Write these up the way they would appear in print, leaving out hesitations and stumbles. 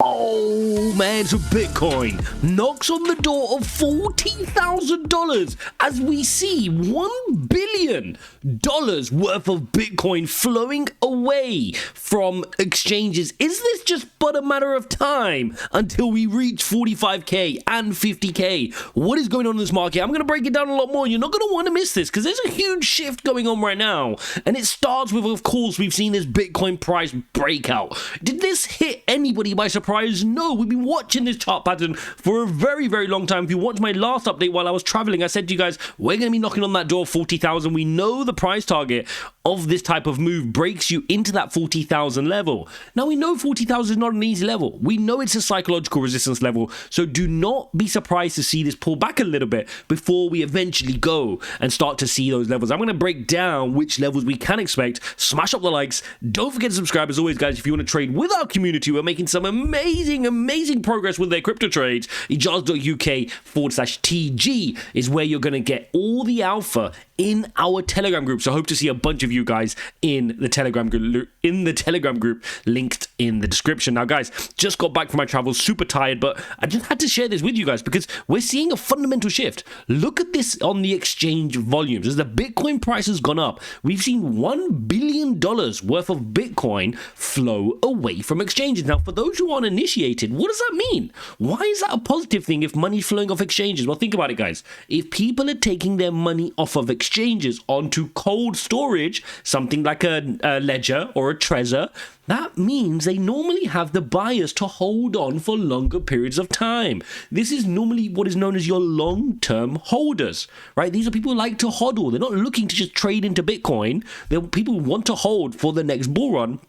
Oh man, so Bitcoin knocks on the door of $40,000 as we see $1 billion worth of Bitcoin flowing away from exchanges. Is this just but a matter of time until we reach 45k and 50k? What is going on in this market? I'm going to break it down a lot more. You're not going to want to miss this because there's a huge shift going on right now. And it starts with, of course, we've seen this Bitcoin price breakout. Did this hit anybody by surprise? No, we've been watching this chart pattern for a very, very long time. If you watched my last update while I was traveling, I said to you guys, we're going to be knocking on that door of 40,000. We know the price target of this type of move breaks you into that 40,000 level. Now, we know 40,000 is not an easy level. We know it's a psychological resistance level. So do not be surprised to see this pull back a little bit before we eventually go and start to see those levels. I'm going to break down which levels we can expect. Smash up the likes. Don't forget to subscribe. As always, guys, if you want to trade with our community, we're making some amazing progress with their crypto trades. Ijaz.uk/TG is where you're going to get all the alpha in our Telegram group. So I hope to see a bunch of you guys in the Telegram group, linked in the description. Now, guys, just got back from my travels, super tired, but I just had to share this with you guys because we're seeing a fundamental shift. Look at this on the exchange volumes. As the Bitcoin price has gone up, we've seen $1 billion worth of Bitcoin flow away from exchanges. Now, for those who aren't initiated, what does that mean? Why is that a positive thing if money's flowing off exchanges? Well, think about it, guys. If people are taking their money off of exchanges onto cold storage, something like a ledger or a Trezor, that means they normally have the bias to hold on for longer periods of time. This is normally what is known as your long-term holders, right? These are people who like to hodl. They're not looking to just trade into Bitcoin. They're people who want to hold for the next bull run.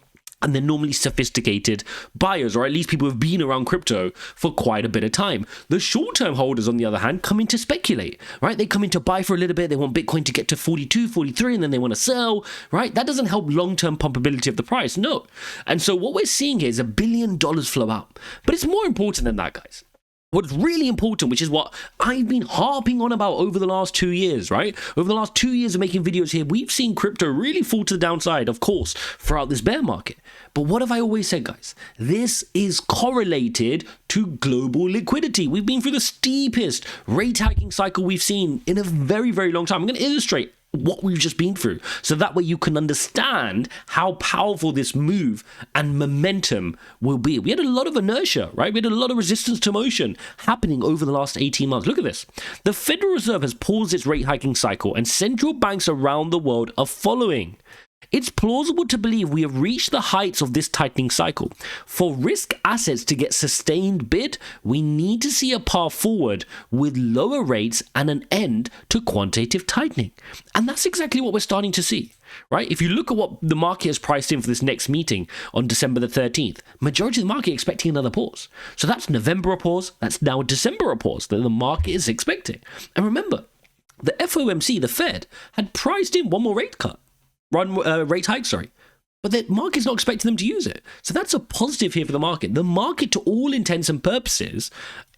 And they're normally sophisticated buyers, or at least people who have been around crypto for quite a bit of time. The short-term holders, on the other hand, come in to speculate, right? They come in to buy for a little bit. They want Bitcoin to get to 42, 43, and then they want to sell, right? That doesn't help long-term pumpability of the price, no. And so what we're seeing here is $1 billion flow out. But it's more important than that, guys. What's really important, which is what I've been harping on about over the last 2 years, right? Over the last 2 years of making videos here, we've seen crypto really fall to the downside, of course, throughout this bear market. But what have I always said, guys? This is correlated to global liquidity. We've been through the steepest rate hiking cycle we've seen in a very, very long time. I'm going to illustrate what we've just been through, so that way you can understand how powerful this move and momentum will be. We had a lot of inertia, right? We had a lot of resistance to motion happening over the last 18 months. Look at this. The Federal Reserve has paused its rate hiking cycle, and central banks around the world are following. It's plausible to believe we have reached the heights of this tightening cycle. For risk assets to get sustained bid, we need to see a path forward with lower rates and an end to quantitative tightening. And that's exactly what we're starting to see, right? If you look at what the market has priced in for this next meeting on December the 13th, majority of the market expecting another pause. So that's November a pause, that's now December a pause that the market is expecting. And remember, the FOMC, the Fed, had priced in one more rate hike, but the market's not expecting them to use it. So that's a positive here for the market. The market, to all intents and purposes,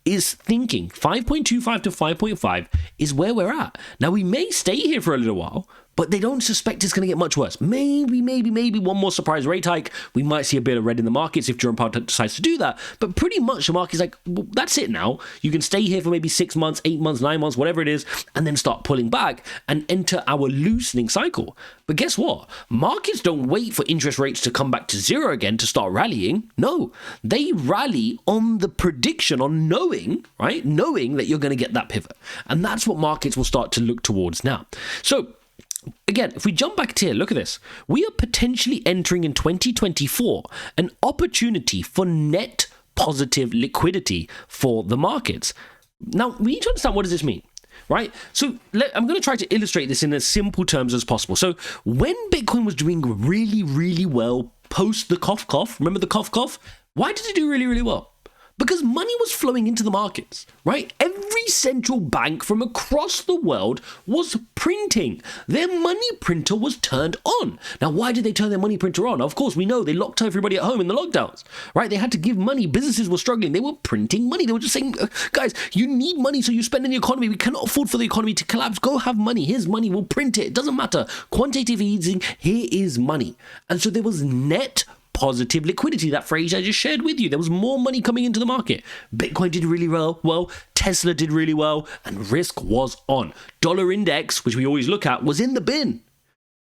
is thinking 5.25 to 5.5 is where we're at. Now, we may stay here for a little while, but they don't suspect it's going to get much worse. Maybe one more surprise rate hike. We might see a bit of red in the markets if Jerome Powell decides to do that. But pretty much the market's like, well, that's it now. You can stay here for maybe 6 months, 8 months, 9 months, whatever it is, and then start pulling back and enter our loosening cycle. But guess what? Markets don't wait for interest rates to come back to zero again to start rallying. No, they rally on the prediction, on knowing, right? Knowing that you're going to get that pivot. And that's what markets will start to look towards now. So, again, if we jump back to here, look at this. We are potentially entering in 2024 an opportunity for net positive liquidity for the markets. Now, we need to understand, what does this mean? Right? So I'm going to try to illustrate this in as simple terms as possible. So when Bitcoin was doing really, really well post the cough, remember the cough? Why did it do really, really well? Because money was flowing into the markets, right? Every central bank from across the world was printing. Their money printer was turned on. Now, why did they turn their money printer on? Of course, we know they locked everybody at home in the lockdowns, right? They had to give money. Businesses were struggling. They were printing money. They were just saying, guys, you need money, so you spend in the economy. We cannot afford for the economy to collapse. Go have money. Here's money. We'll print it. It doesn't matter. Quantitative easing, here is money. And so there was net positive liquidity, that phrase I just shared with you. There was more money coming into the market. Bitcoin did really well, Tesla did really well, and risk was on. Dollar index, which we always look at, was in the bin.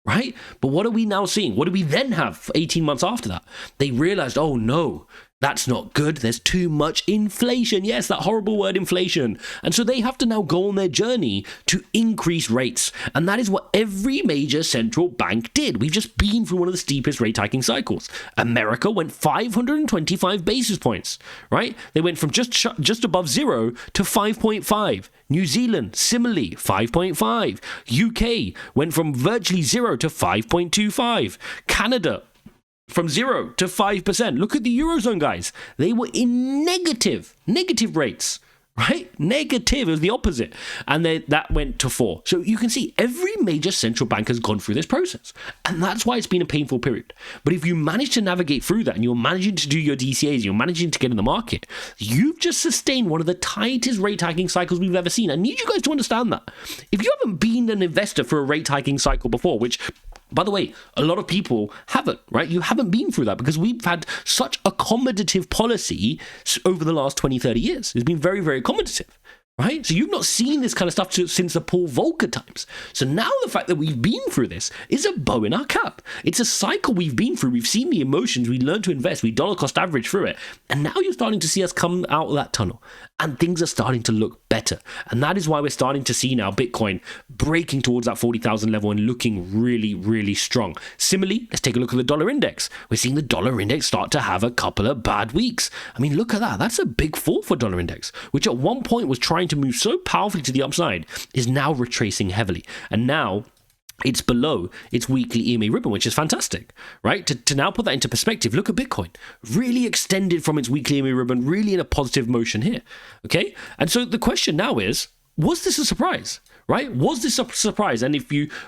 Right? But what are we now seeing? What do we then have 18 months after that? They realized, oh no, that's not good. There's too much inflation. Yes, that horrible word inflation. And so they have to now go on their journey to increase rates. And that is what every major central bank did. We've just been through one of the steepest rate hiking cycles. America went 525 basis points, right? They went from just above 0 to 5.5. New Zealand, similarly, 5.5. UK went from virtually 0 to 5.25. Canada, from 0 to 5%. Look at the Eurozone, guys. They were in negative rates, right? Negative. It was the opposite. And that went to 4. So you can see every major central bank has gone through this process. And that's why it's been a painful period. But if you manage to navigate through that and you're managing to do your DCAs, you're managing to get in the market, you've just sustained one of the tightest rate hiking cycles we've ever seen. I need you guys to understand that. If you haven't been an investor for a rate hiking cycle before, which, by the way, a lot of people haven't, right? You haven't been through that because we've had such accommodative policy over the last 20, 30 years. It's been very, very accommodative, right? So you've not seen this kind of stuff since the Paul Volcker times. So now the fact that we've been through this is a bow in our cap. It's a cycle we've been through. We've seen the emotions. We learned to invest. We dollar cost average through it. And now you're starting to see us come out of that tunnel. And things are starting to look better. And that is why we're starting to see now Bitcoin breaking towards that 40,000 level and looking really, really strong. Similarly, let's take a look at the dollar index. We're seeing the dollar index start to have a couple of bad weeks. I mean, look at that. That's a big fall for dollar index, which at one point was trying to move so powerfully to the upside, is now retracing heavily. And now it's below its weekly EMA ribbon, which is fantastic, right? To now put that into perspective, look at Bitcoin. Really extended from its weekly EMA ribbon, really in a positive motion here, okay? And so the question now is, was this a surprise, right? Was this a surprise? And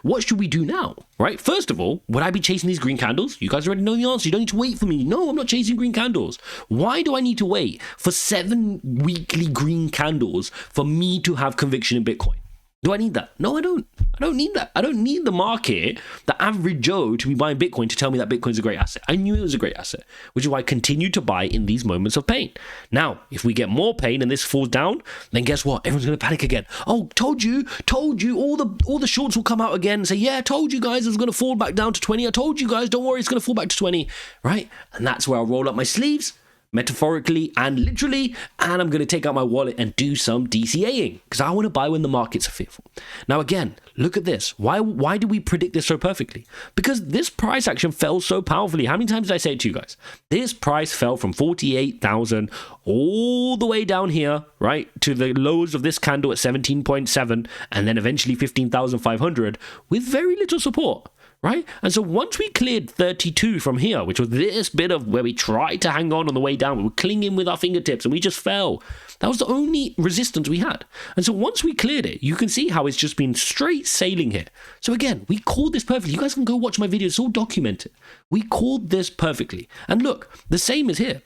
what should we do now, right? First of all, would I be chasing these green candles? You guys already know the answer. You don't need to wait for me. No, I'm not chasing green candles. Why do I need to wait for 7 weekly green candles for me to have conviction in Bitcoin? Do I need that? No, I don't. I don't need that. I don't need the market, the average Joe, to be buying Bitcoin to tell me that Bitcoin is a great asset. I knew it was a great asset, which is why I continue to buy in these moments of pain. Now, if we get more pain and this falls down, then guess what? Everyone's going to panic again. Oh, told you, all the shorts will come out again and say, yeah, I told you guys it was going to fall back down to 20. I told you guys, don't worry, it's going to fall back to 20, right? And that's where I'll roll up my sleeves, metaphorically and literally, and I'm going to take out my wallet and do some DCAing because I want to buy when the markets are fearful. Now again, look at this. Why do we predict this so perfectly? Because this price action fell so powerfully. How many times did I say it to you guys? This price fell from 48,000 all the way down here, right, to the lows of this candle at 17.7 and then eventually 15,500 with very little support. Right? And so once we cleared 32 from here, which was this bit of where we tried to hang on the way down, we were clinging with our fingertips and we just fell. That was the only resistance we had. And so once we cleared it, you can see how it's just been straight sailing here. So again, we called this perfectly. You guys can go watch my videos. It's all documented. We called this perfectly. And look, the same is here.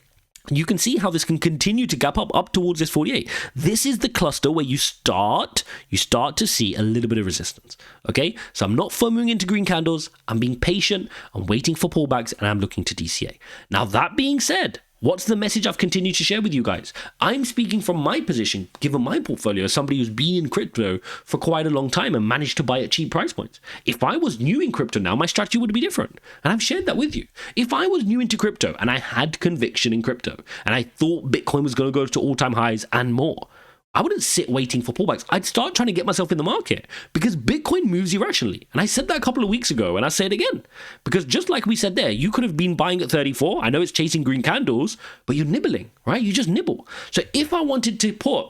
You can see how this can continue to gap up towards this 48. This is the cluster where you start to see a little bit of resistance. Okay, so I'm not foaming into green candles. I'm being patient. I'm waiting for pullbacks, and I'm looking to DCA. Now that being said, what's the message I've continued to share with you guys? I'm speaking from my position, given my portfolio, as somebody who's been in crypto for quite a long time and managed to buy at cheap price points. If I was new in crypto now, my strategy would be different. And I've shared that with you. If I was new into crypto and I had conviction in crypto and I thought Bitcoin was going to go to all-time highs and more, I wouldn't sit waiting for pullbacks. I'd start trying to get myself in the market because Bitcoin moves irrationally. And I said that a couple of weeks ago and I say it again. Because just like we said there, you could have been buying at 34. I know it's chasing green candles, but you're nibbling, right? You just nibble. So if I wanted to put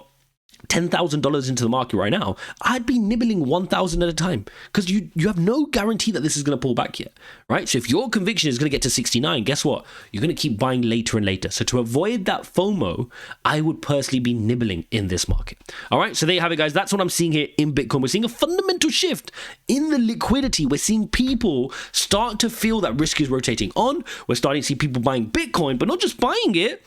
$10,000 into the market right now, I'd be nibbling 1,000 at a time because you have no guarantee that this is going to pull back yet, right? So if your conviction is going to get to 69, guess what? You're going to keep buying later and later. So to avoid that FOMO, I would personally be nibbling in this market. All right, so there you have it, guys. That's what I'm seeing here in Bitcoin. We're seeing a fundamental shift in the liquidity. We're seeing people start to feel that risk is rotating on. We're starting to see people buying Bitcoin, but not just buying it.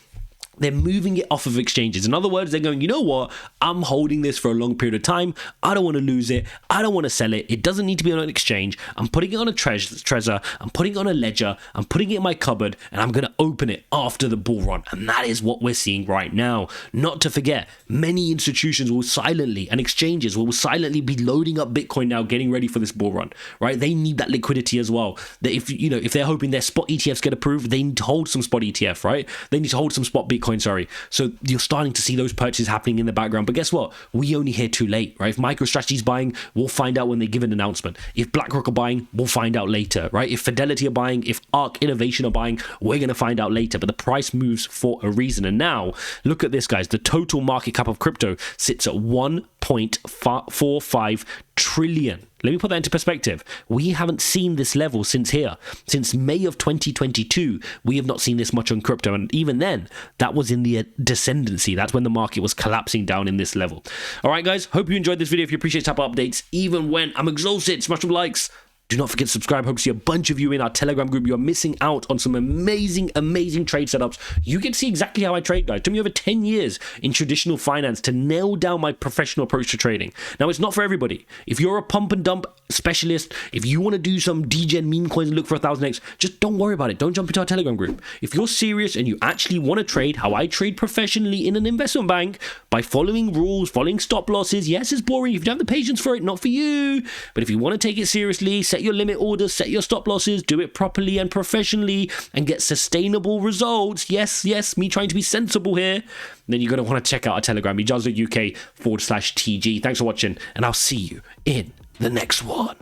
they're moving it off of exchanges. In other words, they're going, you know what? I'm holding this for a long period of time. I don't want to lose it. I don't want to sell it. It doesn't need to be on an exchange. I'm putting it on a Trezor. I'm putting it on a ledger. I'm putting it in my cupboard, and I'm going to open it after the bull run. And that is what we're seeing right now. Not to forget, many institutions will silently, and exchanges will silently be loading up Bitcoin now, getting ready for this bull run, right? They need that liquidity as well. That if they're hoping their spot ETFs get approved, they need to hold some spot ETF, right? They need to hold some spot Bitcoin, sorry. So you're starting to see those purchases happening in the background. But guess what? We only hear too late, right? If MicroStrategy's buying, we'll find out when they give an announcement. If BlackRock are buying, we'll find out later, right? If Fidelity are buying, if ARK Innovation are buying, we're going to find out later. But the price moves for a reason. And now, look at this, guys. The total market cap of crypto sits at 1.45 trillion. Let me put that into perspective. We haven't seen this level since May of 2022. We have not seen this much on crypto. And even then, that was in the descendancy. That's when the market was collapsing down in this level. All right, guys. Hope you enjoyed this video. If you appreciate type of updates, even when I'm exhausted, smash some likes. Do not forget to subscribe. Hope to see a bunch of you in our Telegram group. You're missing out on some amazing trade setups. You get to see exactly how I trade, guys. It took me over 10 years in traditional finance to nail down my professional approach to trading. Now, it's not for everybody. If you're a pump and dump specialist, if you want to do some degen meme coins and look for 1000x, just don't worry about it. Don't jump into our Telegram group. If you're serious and you actually want to trade how I trade professionally in an investment bank by following rules, following stop losses, yes, it's boring. If you don't have the patience for it, not for you. But if you want to take it seriously, set your limit orders, set your stop losses, do it properly and professionally, and get sustainable results. Yes, me trying to be sensible here. Then you're going to want to check out our Telegram, Ijaz.UK/TG. Thanks for watching, and I'll see you in the next one.